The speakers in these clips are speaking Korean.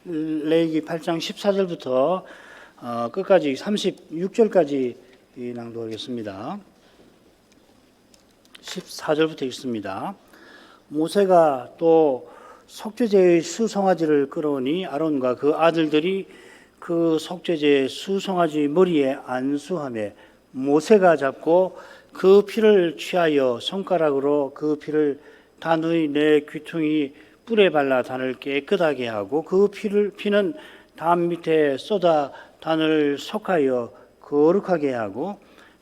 레위기 8장 14절부터 끝까지 36절까지 낭독하겠습니다. 14절부터 읽습니다. 모세가 또 속죄제의 수송아지를 끌어오니 아론과 그 아들들이 그 속죄제의 수송아지 머리에 안수하며 모세가 잡고 그 피를 취하여 손가락으로 그 피를 단의 네 귀퉁이 뿔에 발라 단을 깨끗하게 하고 그 피는 단 밑에 쏟아 단을 속하여 거룩하게 하고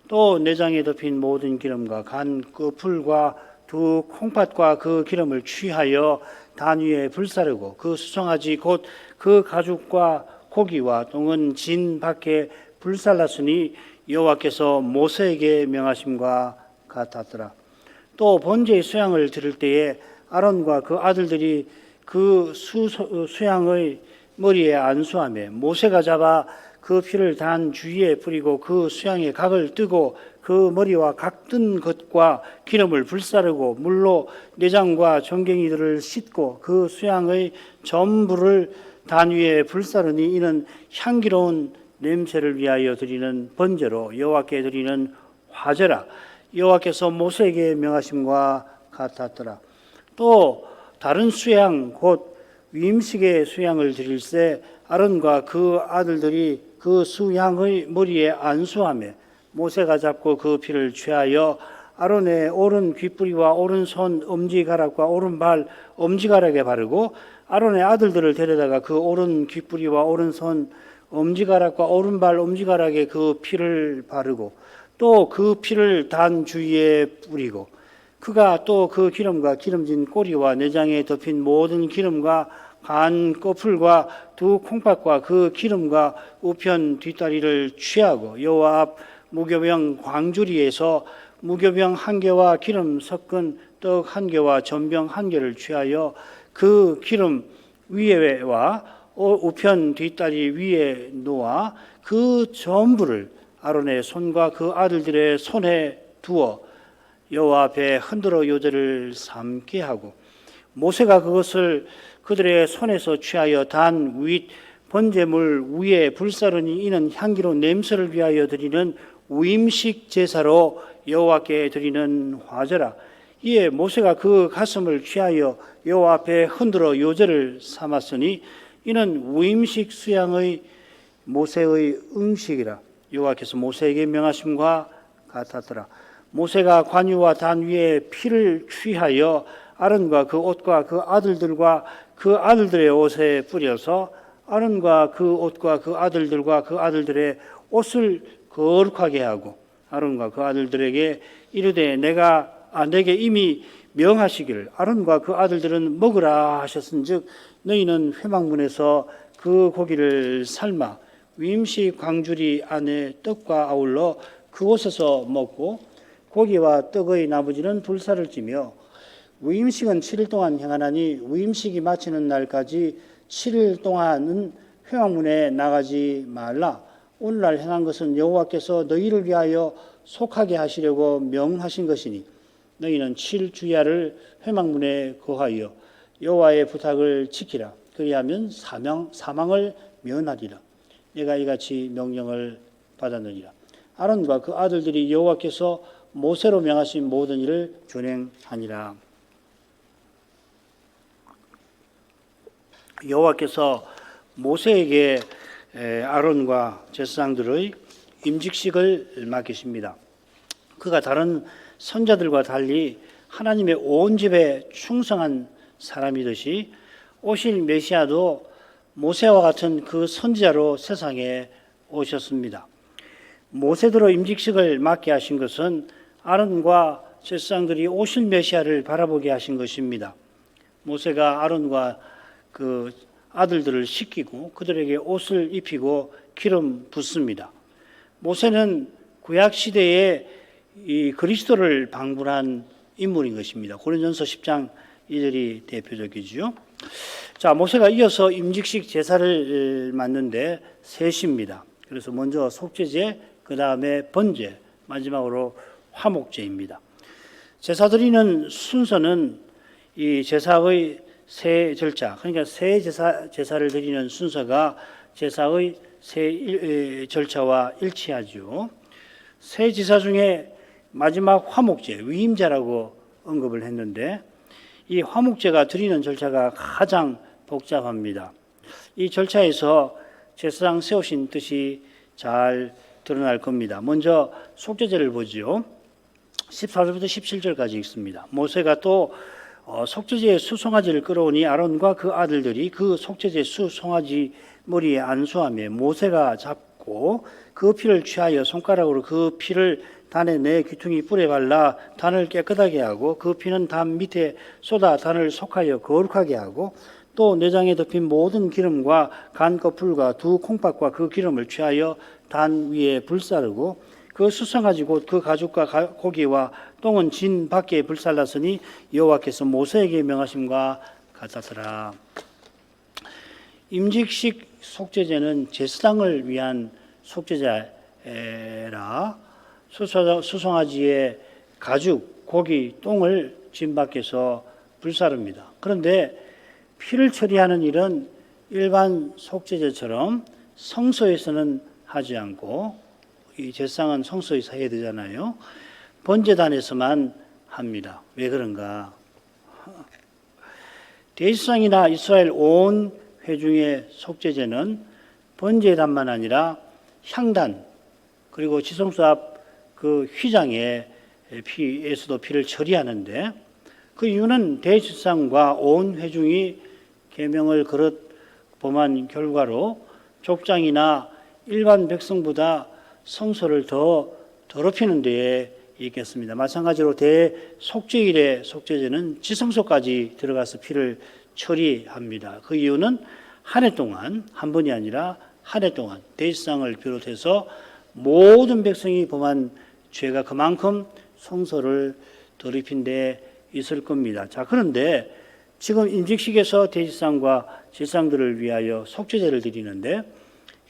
또 내장에 덮인 모든 기름과 간 그 풀과 두 콩팥과 그 기름을 취하여 단 위에 불사르고 그 수송아지 곧 그 가죽과 고기와 똥은 진 밖에 불살랐으니 여호와께서 모세에게 명하심과 같았더라. 또 번제의 수양을 드릴 때에 아론과 그 아들들이 그 수양의 머리에 안수하며 모세가 잡아 그 피를 단 주위에 뿌리고 그 수양의 각을 뜨고 그 머리와 각 뜬 것과 기름을 불사르고 물로 내장과 전갱이들을 씻고 그 수양의 전부를 단 위에 불사르니 이는 향기로운 냄새를 위하여 드리는 번제로 여호와께 드리는 화제라. 여호와께서 모세에게 명하심과 같았더라. 또 다른 수양 곧 위임식의 수양을 드릴새 아론과 그 아들들이 그 수양의 머리에 안수하며 모세가 잡고 그 피를 취하여 아론의 오른 귓뿌리와 오른손 엄지가락과 오른발 엄지가락에 바르고 아론의 아들들을 데려다가 그 오른 귓뿌리와 오른손 엄지가락과 오른발 엄지가락에 그 피를 바르고 또 그 피를 단 주위에 뿌리고 그가 또 그 기름과 기름진 꼬리와 내장에 덮인 모든 기름과 간 꺼풀과 두 콩팥과 그 기름과 우편 뒷다리를 취하고 여호와 앞 무교병 광주리에서 무교병 한 개와 기름 섞은 떡 한 개와 전병 한 개를 취하여 그 기름 위에와 우편 뒷다리 위에 놓아 그 전부를 아론의 손과 그 아들들의 손에 두어 여호와 앞에 흔들어 요제를 삼게 하고 모세가 그것을 그들의 손에서 취하여 단 윗 번제물 위에 불사르니 이는 향기로운 냄새를 위하여 드리는 위임식 제사로 여호와께 드리는 화제라. 이에 모세가 그 가슴을 취하여 여호와 앞에 흔들어 요제를 삼았으니 이는 위임식 수양의 모세의 응식이라. 여호와께서 모세에게 명하심과 같았더라. 모세가 관유와 단 위에 피를 취하여 아론과 그 옷과 그 아들들과 그 아들들의 옷에 뿌려서 아론과 그 옷과 그 아들들과 그 아들들의 옷을 거룩하게 하고 아론과 그 아들들에게 이르되 내게 이미 명하시기를 아론과 그 아들들은 먹으라 하셨은즉 너희는 회막문에서 그 고기를 삶아 위임식 광주리 안에 떡과 아울러 그곳에서 먹고 고기와 떡의 나머지는 불사를 찌며 위임식은 7일 동안 행하나니 위임식이 마치는 날까지 7일 동안은 회막문에 나가지 말라. 오늘날 행한 것은 여호와께서 너희를 위하여 속하게 하시려고 명하신 것이니 너희는 7주야를 회막문에 거하여 여호와의 부탁을 지키라. 그리하면 사망을 면하리라. 내가 이같이 명령을 받았느니라. 아론과 그 아들들이 여호와께서 모세로 명하신 모든 일을 준행하니라. 여호와께서 모세에게 아론과 제사장들의 임직식을 맡기십니다. 그가 다른 선자들과 달리 하나님의 온 집에 충성한 사람이듯이 오실 메시아도 모세와 같은 그 선지자로 세상에 오셨습니다. 모세대로 임직식을 맡게 하신 것은 아론과 제사장들이 오실 메시아를 바라보게 하신 것입니다. 모세가 아론과 그 아들들을 씻기고 그들에게 옷을 입히고 기름 붓습니다. 모세는 구약 시대에 이 그리스도를 방불한 인물인 것입니다. 고린도전서 10장 2절이 대표적이죠. 자, 모세가 이어서 임직식 제사를 맡는데 셋입니다. 그래서 먼저 속죄제, 그 다음에 번제, 마지막으로 화목제입니다. 제사 드리는 순서는 이 제사의 새 절차, 그러니까 새 제사를 드리는 순서가 제사의 새 절차와 일치하죠. 새 제사 중에 마지막 화목제, 위임제라고 언급을 했는데 이 화목제가 드리는 절차가 가장 복잡합니다. 이 절차에서 제사장 세우신 뜻이 잘 드러날 겁니다. 먼저 속죄제를 보죠. 14절부터 17절까지 있습니다. 모세가 또 속죄제의 수송아지를 끌어오니 아론과 그 아들들이 그 속죄제 수송아지 머리에 안수하며 모세가 잡고 그 피를 취하여 손가락으로 그 피를 단의 네 귀퉁이 뿔에 발라 단을 깨끗하게 하고 그 피는 단 밑에 쏟아 단을 속하여 거룩하게 하고 또 내장에 덮인 모든 기름과 간 거풀과 두 콩팥과 그 기름을 취하여 단 위에 불사르고 그 수송아지 곧 그 가죽과 고기와 똥은 진 밖에 불살랐으니 여호와께서 모세에게 명하심과 같았더라. 임직식 속죄제는 제사장을 위한 속죄제라 수송아지의 가죽, 고기, 똥을 진 밖에서 불사릅니다. 그런데 피를 처리하는 일은 일반 속죄제처럼 성소에서는 하지 않고 이 제사장은 성소에서 해야 되잖아요. 번제단에서만 합니다. 왜 그런가? 대제사장이나 이스라엘 온 회중의 속죄제는 번제단만 아니라 향단 그리고 지성소 앞 그 휘장의 피에서도 피를 처리하는데 그 이유는 대제사장과 온 회중이 계명을 그릇 범한 결과로 족장이나 일반 백성보다 성소를 더 더럽히는 데에 있겠습니다. 마찬가지로 대속죄일의 속죄제는 지성소까지 들어가서 피를 처리합니다. 그 이유는 한 해 동안 한 번이 아니라 한 해 동안 대제사장을 비롯해서 모든 백성이 범한 죄가 그만큼 성소를 더럽힌 데 있을 겁니다. 자, 그런데 지금 임직식에서 대제사장과 제사장들을 위하여 속죄제를 드리는데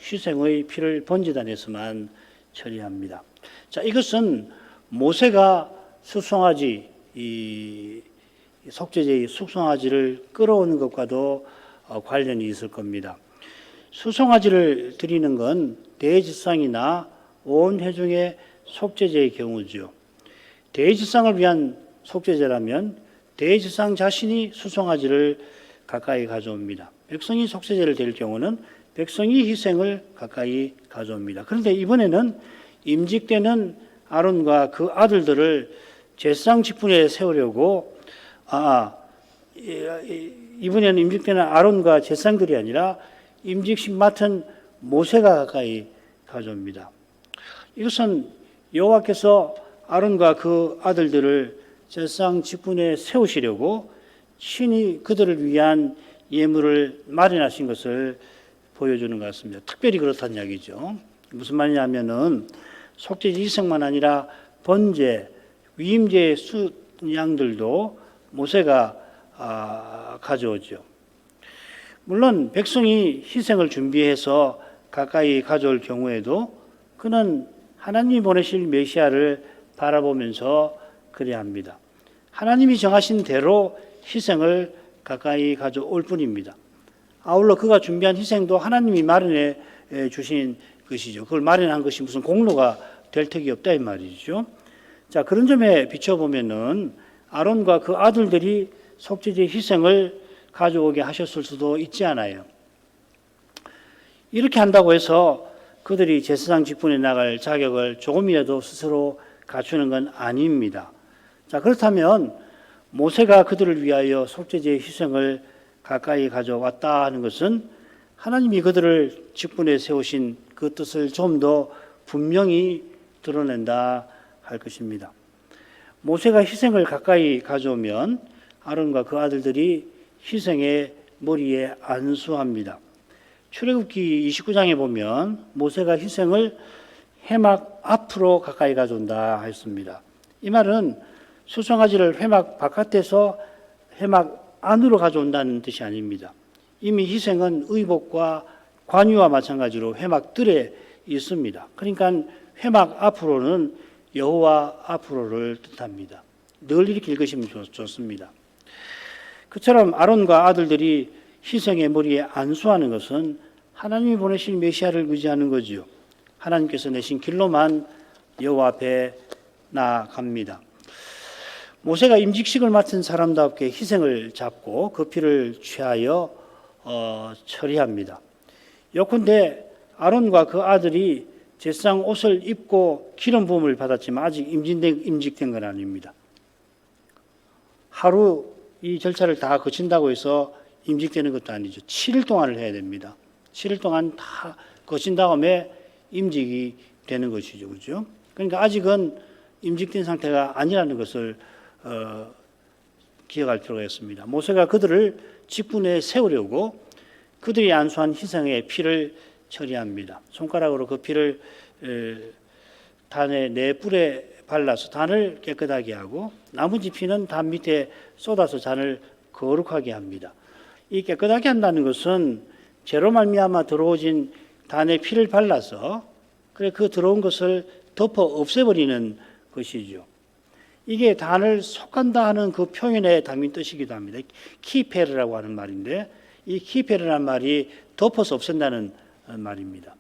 희생의 피를 번제단에서만 처리합니다. 자, 이것은 모세가 수송아지 이 속죄제의 수송아지를 끌어오는 것과도 관련이 있을 겁니다. 수송아지를 드리는 건 대제사장이나 온 회중의 속죄제의 경우죠. 대제사장을 위한 속죄제라면 대제사장 자신이 수송아지를 가까이 가져옵니다. 백성이 속죄제를 드릴 경우는 백성이 희생을 가까이 가져옵니다. 그런데 이번에는 임직되는 아론과 그 아들들을 제사장 직분에 세우려고 이번에는 임직되는 아론과 제사장들이 아니라 임직식 맡은 모세가 가까이 가져옵니다. 이것은 여호와께서 아론과 그 아들들을 제사장 직분에 세우시려고 친히 그들을 위한 예물을 마련하신 것을 보여주는 것 같습니다. 특별히 그렇다는 이야기죠. 무슨 말이냐면은 속죄제 희생만 아니라 번제, 위임제 수양들도 모세가 가져오죠. 물론 백성이 희생을 준비해서 가까이 가져올 경우에도 그는 하나님이 보내실 메시아를 바라보면서 그래야 합니다. 하나님이 정하신 대로 희생을 가까이 가져올 뿐입니다. 아울러 그가 준비한 희생도 하나님이 마련해 주신 것이죠. 그걸 마련한 것이 무슨 공로가 될 턱이 없다 이 말이죠. 자, 그런 점에 비춰보면은 아론과 그 아들들이 속죄제 희생을 가져오게 하셨을 수도 있지 않아요. 이렇게 한다고 해서 그들이 제사장 직분에 나갈 자격을 조금이라도 스스로 갖추는 건 아닙니다. 자, 그렇다면 모세가 그들을 위하여 속죄제의 희생을 가까이 가져왔다 하는 것은 하나님이 그들을 직분에 세우신 그 뜻을 좀 더 분명히 드러낸다 할 것입니다. 모세가 희생을 가까이 가져오면 아론과 그 아들들이 희생의 머리에 안수합니다. 출애굽기 29장에 보면 모세가 희생을 회막 앞으로 가까이 가져온다 했습니다. 이 말은 수송아지를 회막 바깥에서 회막 안으로 가져온다는 뜻이 아닙니다. 이미 희생은 의복과 관유와 마찬가지로 회막들에 있습니다. 그러니까 회막 앞으로는 여호와 앞으로를 뜻합니다. 늘 이렇게 읽으시면 좋습니다. 그처럼 아론과 아들들이 희생의 머리에 안수하는 것은 하나님이 보내신 메시아를 의지하는 거지요. 하나님께서 내신 길로만 여호와 앞에 나아갑니다. 모세가 임직식을 맡은 사람답게 희생을 잡고 그 피를 취하여 처리합니다. 요컨대 아론과 그 아들이 제사장 옷을 입고 기름 부음을 받았지만 아직 임직된 건 아닙니다. 하루 이 절차를 다 거친다고 해서 임직되는 것도 아니죠. 7일 동안을 해야 됩니다. 7일 동안 다 거친 다음에 임직이 되는 것이죠. 그죠? 그러니까 아직은 임직된 상태가 아니라는 것을 기억할 필요가 있습니다. 모세가 그들을 직분에 세우려고 그들이 안수한 희생의 피를 처리합니다. 손가락으로 그 피를 단의 네 뿔에 발라서 단을 깨끗하게 하고 나머지 피는 단 밑에 쏟아서 잔을 거룩하게 합니다. 이 깨끗하게 한다는 것은 죄로 말미암아 들어오진 단의 피를 발라서 그 들어온 것을 덮어 없애버리는 것이죠. 이게 단을 속한다 하는 그 표현에 담긴 뜻이기도 합니다. 키페르라고 하는 말인데 이 키페르라는 말이 덮어서 없앤다는 말입니다.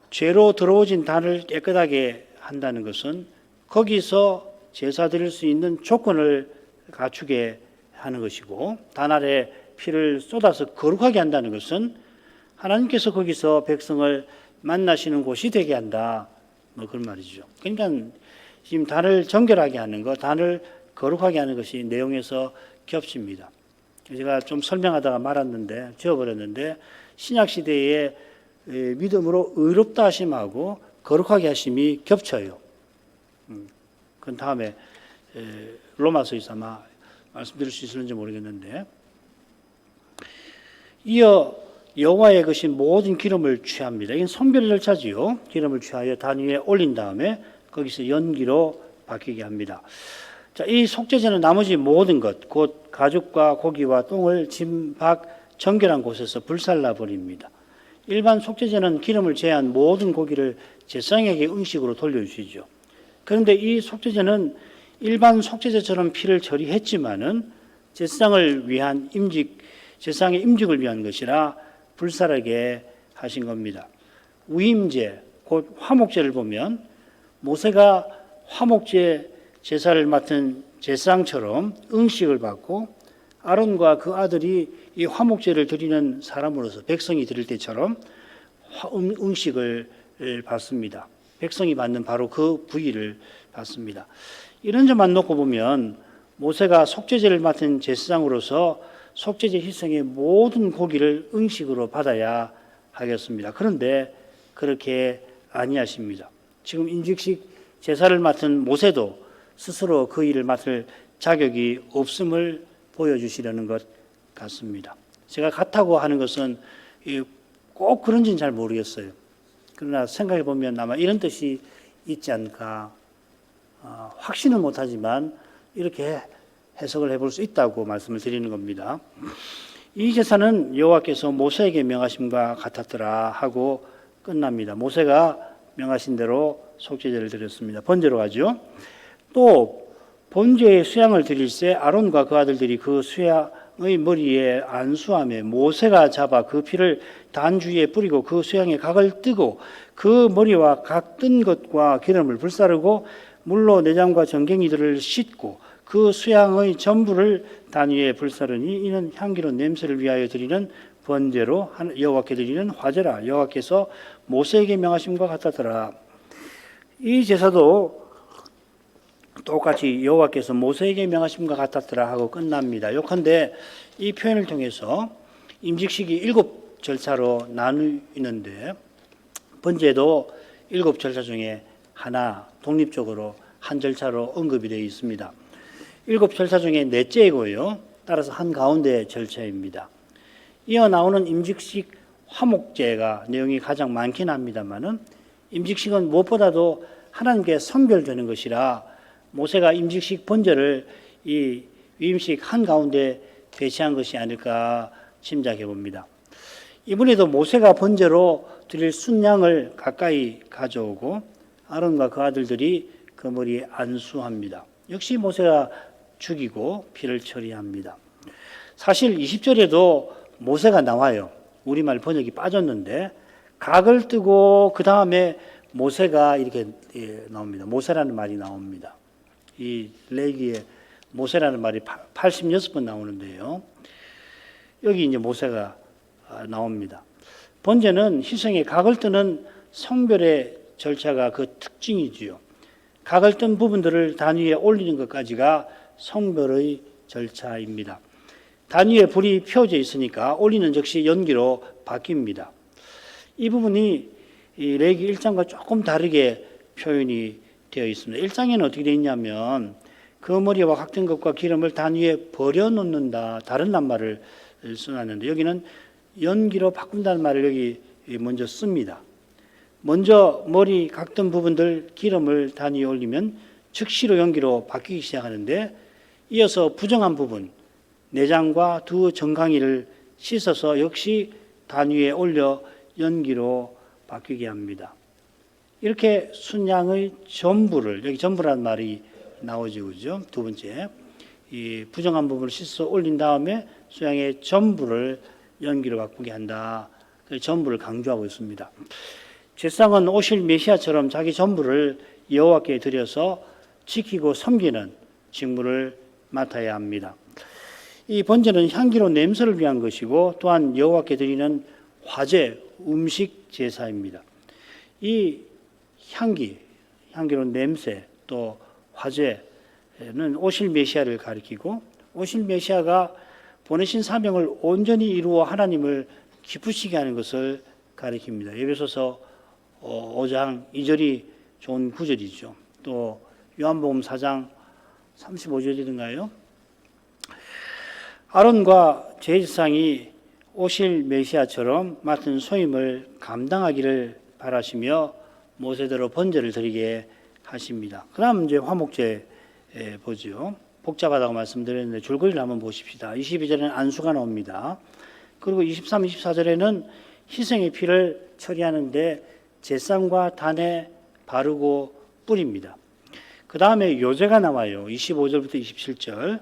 죄로 들어오진 단을 깨끗하게 한다는 것은 거기서 제사 드릴 수 있는 조건을 갖추게 하는 것이고 단 아래 피를 쏟아서 거룩하게 한다는 것은 하나님께서 거기서 백성을 만나시는 곳이 되게 한다. 그런 말이죠. 그러니까 지금 단을 정결하게 하는 것, 단을 거룩하게 하는 것이 내용에서 겹칩니다. 제가 좀 설명하다가 말았는데, 지워버렸는데, 신약시대에 믿음으로 의롭다 하심하고 거룩하게 하심이 겹쳐요. 그건 다음에 로마서에서 아마 말씀드릴 수 있을지 모르겠는데, 이어 여호와의 것인 모든 기름을 취합니다. 이건 선별 절차지요. 기름을 취하여 단 위에 올린 다음에 거기서 연기로 바뀌게 합니다. 자, 이 속죄제는 나머지 모든 것, 곧 가죽과 고기와 똥을 진박 정결한 곳에서 불살라 버립니다. 일반 속죄제는 기름을 제한 모든 고기를 제사장에게 음식으로 돌려주시죠. 그런데 이 속죄제는 일반 속죄제처럼 피를 처리했지만은 제사장을 위한 제사장의 임직을 위한 것이라 불살하게 하신 겁니다. 위임제, 곧 화목제를 보면 모세가 화목제 제사를 맡은 제사장처럼 응식을 받고 아론과 그 아들이 이 화목제를 드리는 사람으로서 백성이 드릴 때처럼 응식을 받습니다. 백성이 받는 바로 그 부위를 받습니다. 이런 점만 놓고 보면 모세가 속죄제를 맡은 제사장으로서 속죄제 희생의 모든 고기를 응식으로 받아야 하겠습니다. 그런데 그렇게 아니하십니다. 지금 임직식 제사를 맡은 모세도 스스로 그 일을 맡을 자격이 없음을 보여주시려는 것 같습니다. 제가 같다고 하는 것은 꼭 그런지는 잘 모르겠어요. 그러나 생각해 보면 아마 이런 뜻이 있지 않을까. 확신은 못하지만 이렇게 해석을 해볼 수 있다고 말씀을 드리는 겁니다. 이 제사는 여호와께서 모세에게 명하심과 같았더라 하고 끝납니다. 모세가 명하신 대로 속죄제를 드렸습니다. 번제로 가죠. 또 번제의 수양을 드릴새 아론과 그 아들들이 그 수양의 머리에 안수하며 모세가 잡아 그 피를 단 주위에 뿌리고 그 수양의 각을 뜨고 그 머리와 각 뜬 것과 기름을 불사르고 물로 내장과 정갱이들을 씻고 그 수양의 전부를 단 위에 불사르니 이는 향기로운 냄새를 위하여 드리는 번제로 여호와께 드리는 화제라. 여호와께서 모세에게 명하심과 같았더라. 이 제사도 똑같이 여호와께서 모세에게 명하심과 같았더라 하고 끝납니다. 요컨대 이 표현을 통해서 임직식이 7 절차로 나누는데 번제도 7 절차 중에 하나 독립적으로 한 절차로 언급이 되어 있습니다. 7 절차 중에 넷째이고요. 따라서 한가운데 절차입니다. 이어 나오는 임직식 화목제가 내용이 가장 많긴 합니다만은 임직식은 무엇보다도 하나님께 선별되는 것이라 모세가 임직식 번제를 이 위임식 한가운데 배치한 것이 아닐까 짐작해 봅니다. 이번에도 모세가 번제로 드릴 순양을 가까이 가져오고 아론과 그 아들들이 그 머리에 안수합니다. 역시 모세가 죽이고 피를 처리합니다. 사실 20절에도 모세가 나와요. 우리말 번역이 빠졌는데 각을 뜨고 그 다음에 모세가 이렇게 나옵니다. 모세라는 말이 나옵니다. 이 레위기에 모세라는 말이 86번 나오는데요. 여기 이제 모세가 나옵니다. 번제는 희생에 각을 뜨는 성별의 절차가 그 특징이지요. 각을 뜬 부분들을 단 위에 올리는 것까지가 성별의 절차입니다. 단 위에 불이 펴져 있으니까 올리는 즉시 연기로 바뀝니다. 이 부분이 이 레위기 1장과 조금 다르게 표현이 되어 있습니다. 1장에는 어떻게 되어 있냐면 그 머리와 각든 것과 기름을 단 위에 버려놓는다. 다른 낱말을 써놨는데 여기는 연기로 바꾼다는 말을 여기 먼저 씁니다. 먼저 머리 각든 부분들 기름을 단 위에 올리면 즉시로 연기로 바뀌기 시작하는데 이어서 부정한 부분 내장과 두 정강이를 씻어서 역시 단 위에 올려 연기로 바뀌게 합니다. 이렇게 순양의 전부를, 여기 전부라는 말이 나오죠, 그죠? 두 번째, 이 부정한 부분을 씻어 올린 다음에 순양의 전부를 연기로 바꾸게 한다. 그 전부를 강조하고 있습니다. 제사장은 오실 메시아처럼 자기 전부를 여호와께 드려서 지키고 섬기는 직무를 맡아야 합니다. 이 번제는 향기로운 냄새를 위한 것이고 또한 여호와께 드리는 화제, 음식 제사입니다. 이 향기로운 냄새 또 화제는 오실 메시아를 가리키고 오실 메시아가 보내신 사명을 온전히 이루어 하나님을 기쁘시게 하는 것을 가리킵니다. 에베소서 5장 2절이 좋은 구절이죠. 또 요한복음 4장 35절이든가요. 아론과 제사장이 오실 메시아처럼 맡은 소임을 감당하기를 바라시며 모세대로 번제를 드리게 하십니다. 그 다음 이제 화목제 보죠. 복잡하다고 말씀드렸는데 줄거리를 한번 보십시다. 22절에는 안수가 나옵니다. 그리고 23, 24절에는 희생의 피를 처리하는데 제상과 단에 바르고 뿌립니다. 그 다음에 요제가 나와요. 25절부터 27절.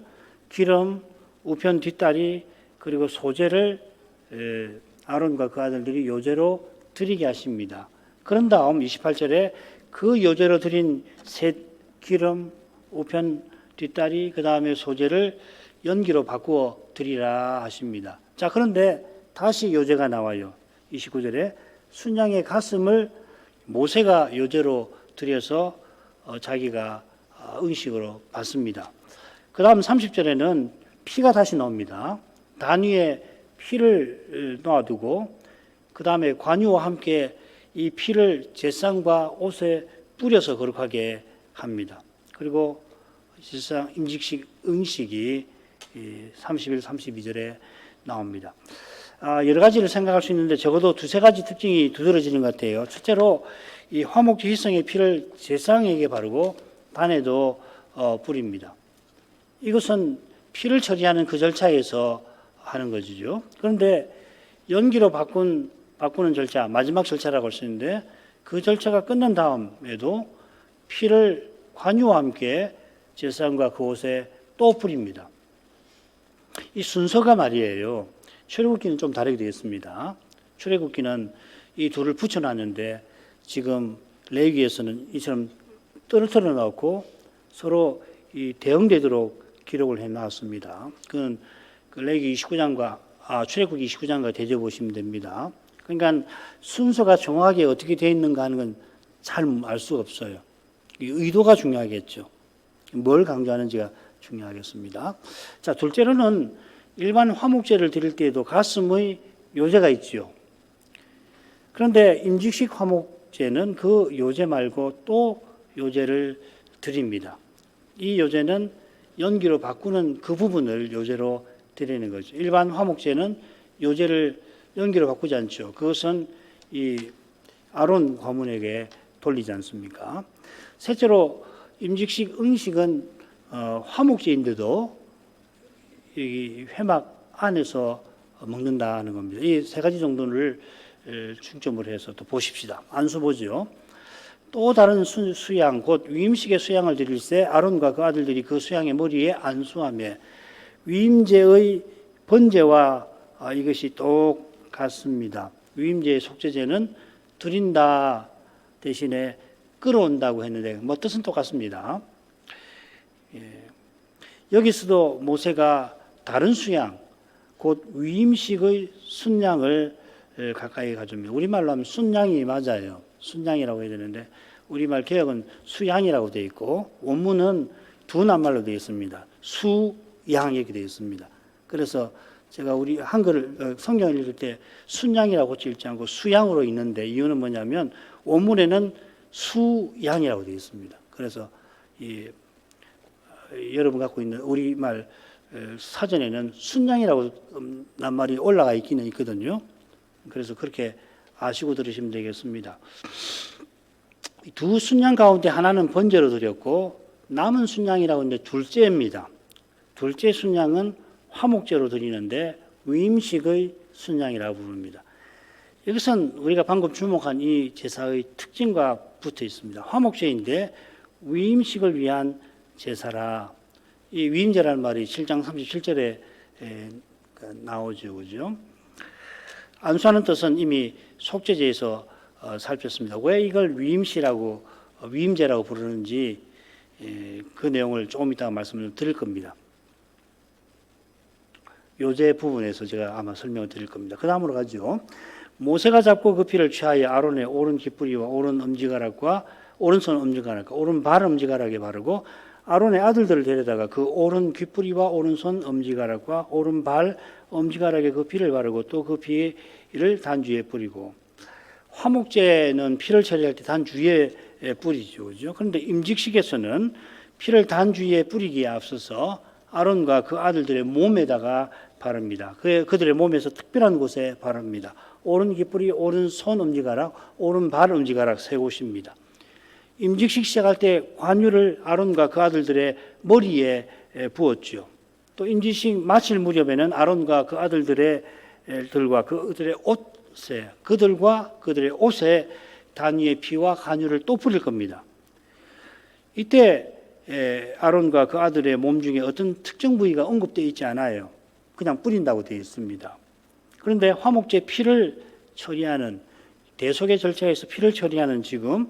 기름, 우편 뒷다리 그리고 소제를 아론과 그 아들들이 요제로 드리게 하십니다. 그런 다음 28절에 그 요제로 드린 셋 기름, 우편 뒷다리 그 다음에 소제를 연기로 바꾸어 드리라 하십니다. 자, 그런데 다시 요제가 나와요. 29절에 순양의 가슴을 모세가 요제로 드려서 자기가 음식으로 받습니다. 그 다음 30절에는 피가 다시 나옵니다. 단 위에 피를 놓아두고 그 다음에 관유와 함께 이 피를 제상과 옷에 뿌려서 거룩하게 합니다. 그리고 실상 임직식 응식이 31, 32절에 나옵니다. 여러 가지를 생각할 수 있는데 적어도 두세 가지 특징이 두드러지는 것 같아요. 첫째로 이 화목제 희생의 피를 제상에게 바르고 단에도 뿌립니다. 이것은 피를 처리하는 그 절차에서 하는 것이죠. 그런데 연기로 바꾸는 절차, 마지막 절차라고 할 수 있는데 그 절차가 끝난 다음에도 피를 관유와 함께 제사장과 그 옷에 또 뿌립니다. 이 순서가 말이에요. 출애굽기는 좀 다르게 되겠습니다. 출애굽기는 이 둘을 붙여놨는데 지금 레위기에서는 이처럼 떨어뜨려 놓고 서로 이 대응되도록 기록을 해놨습니다. 그건 그 레위기 29장과 출애굽기 29장과 대조 보시면 됩니다. 그러니까 순서가 정확하게 어떻게 되어 있는가 하는 건 잘 알 수가 없어요. 의도가 중요하겠죠. 뭘 강조하는지가 중요하겠습니다. 자, 둘째로는 일반 화목제를 드릴 때에도 가슴의 요제가 있지요. 그런데 임직식 화목제는 그 요제 말고 또 요제를 드립니다. 이 요제는 연기로 바꾸는 그 부분을 요제로 드리는 거죠. 일반 화목제는 요제를 연기로 바꾸지 않죠. 그것은 이 아론 과문에게 돌리지 않습니까? 셋째로 임직식 응식은 화목제인데도 이 회막 안에서 먹는다는 겁니다. 이 세 가지 정도를 중점으로 해서 또 보십시다. 안수 보죠. 또 다른 수양 곧 위임식의 수양을 드릴세 아론과 그 아들들이 그 수양의 머리에 안수하며 위임제의 번제와 이것이 똑같습니다. 위임제의 속죄제는 드린다 대신에 끌어온다고 했는데 뭐 뜻은 똑같습니다. 여기서도 모세가 다른 수양 곧 위임식의 순양을 가까이 가줍니다. 우리말로 하면 순양이 맞아요. 순양이라고 해야 되는데 우리말 개역은 수양이라고 되어 있고 원문은 두 낱말로 되어 있습니다. 수양 이렇게 되어 있습니다. 그래서 제가 우리 한글 성경을 읽을 때 순양이라고 읽지 않고 수양으로 읽는데 이유는 뭐냐면 원문에는 수양이라고 되어 있습니다. 그래서 여러분 갖고 있는 우리말 사전에는 순양이라고 낱말이 올라가 있기는 있거든요. 그래서 그렇게 아시고 들으시면 되겠습니다. 두 순양 가운데 하나는 번제로 드렸고 남은 순양이라고 하는데 둘째입니다. 둘째 순양은 화목제로 드리는데 위임식의 순양이라고 부릅니다. 이것은 우리가 방금 주목한 이 제사의 특징과 붙어 있습니다. 화목제인데 위임식을 위한 제사라. 이 위임제라는 말이 7장 37절에 나오죠. 그죠? 안수하는 뜻은 이미 속죄제에서 살폈습니다. 왜 이걸 위임제라고 부르는지 그 내용을 조금 이따가 말씀을 드릴 겁니다. 요제 부분에서 제가 아마 설명을 드릴 겁니다. 그 다음으로 가죠. 모세가 잡고 그 피를 취하여 아론의 오른 깃뿌리와 오른 엄지가락과 오른손 엄지가락과 오른 발 엄지가락에 바르고 아론의 아들들을 데려다가 그 오른 깃뿌리와 오른손 엄지가락과 오른 발 엄지가락에 그 피를 바르고 또 그 피를 단주에 뿌리고 화목제는 피를 처리할 때 단주에 뿌리죠. 그죠? 그런데 임직식에서는 피를 단주에 뿌리기에 앞서서 아론과 그 아들들의 몸에다가 바릅니다. 그들의 몸에서 특별한 곳에 바릅니다. 오른 깃뿌리, 오른 손 엄지가락, 오른 발 엄지가락 세 곳입니다. 임직식 시작할 때 관유를 아론과 그 아들들의 머리에 부었죠. 또 임직식 마칠 무렵에는 아론과 그 아들들과 그들의 옷에 단위의 피와 관유를 또 뿌릴 겁니다. 이때 아론과 그 아들의 몸 중에 어떤 특정 부위가 언급되어 있지 않아요. 그냥 뿌린다고 되어 있습니다. 그런데 화목제 피를 처리하는 대속의 절차에서 피를 처리하는 지금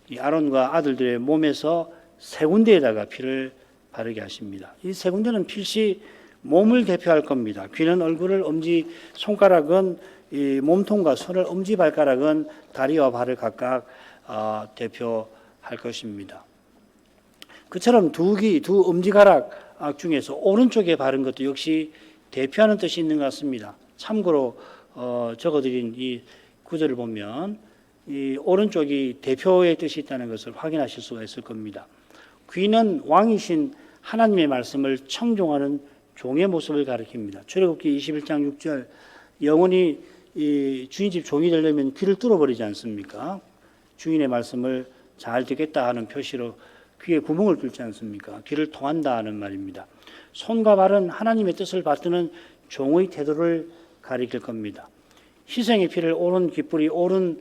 이 아론과 아들들의 몸에서 세 군데에다가 피를 바르게 하십니다. 이 세 군데는 필시 몸을 대표할 겁니다. 귀는 얼굴을, 엄지 손가락은 이 몸통과 손을, 엄지 발가락은 다리와 발을 각각 대표할 것입니다. 그처럼 두 엄지가락 중에서 오른쪽에 바른 것도 역시 대표하는 뜻이 있는 것 같습니다. 참고로 적어드린 이 구절을 보면 이 오른쪽이 대표의 뜻이 있다는 것을 확인하실 수가 있을 겁니다. 귀는 왕이신 하나님의 말씀을 청종하는 종의 모습을 가리킵니다. 출애굽기 21장 6절 영원히 이 주인집 종이 되려면 귀를 뚫어버리지 않습니까? 주인의 말씀을 잘 듣겠다 하는 표시로 귀에 구멍을 뚫지 않습니까? 귀를 통한다 하는 말입니다. 손과 발은 하나님의 뜻을 받드는 종의 태도를 가리킬 겁니다. 희생의 피를 오른 깃뿌리, 오른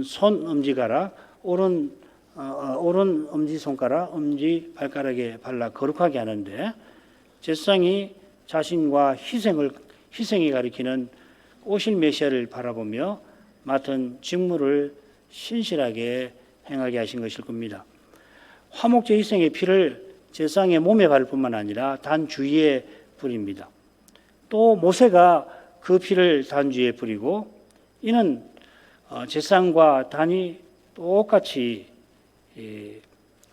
손 엄지가락, 오른 엄지손가락, 엄지 발가락에 발라 거룩하게 하는데 제사장이 자신과 희생이 가리키는 오실 메시아를 바라보며 맡은 직무를 신실하게 행하게 하신 것일 겁니다. 화목제 희생의 피를 제사장의 몸에 바를 뿐만 아니라 단 주위에 뿌립니다. 또 모세가 그 피를 단 주위에 뿌리고 이는 제사장과 단이 똑같이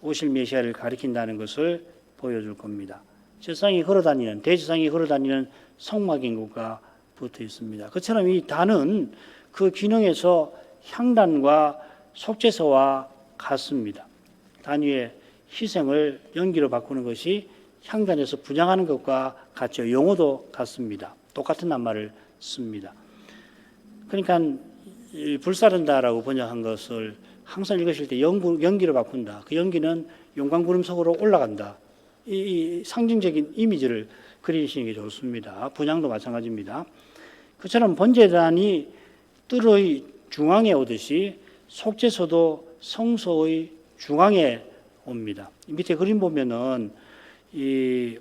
오실 메시아를 가리킨다는 것을 보여줄 겁니다. 제사장이 걸어다니는, 대제사장이 걸어다니는 성막인구가 붙어 있습니다. 그처럼 이 단은 그 기능에서 향단과 속죄서와 같습니다. 단 위에 희생을 연기로 바꾸는 것이 향단에서 분향하는 것과 같죠. 용어도 같습니다. 똑같은 낱말을 씁니다. 그러니까 불사른다라고 번역한 것을 항상 읽으실 때 연기로 바꾼다. 그 연기는 용광구름 속으로 올라간다. 이 상징적인 이미지를 그리시는 게 좋습니다. 분향도 마찬가지입니다. 그처럼 번제단이 뜰의 중앙에 오듯이 속죄소도 성소의 중앙에 옵니다. 밑에 그림 보면은 이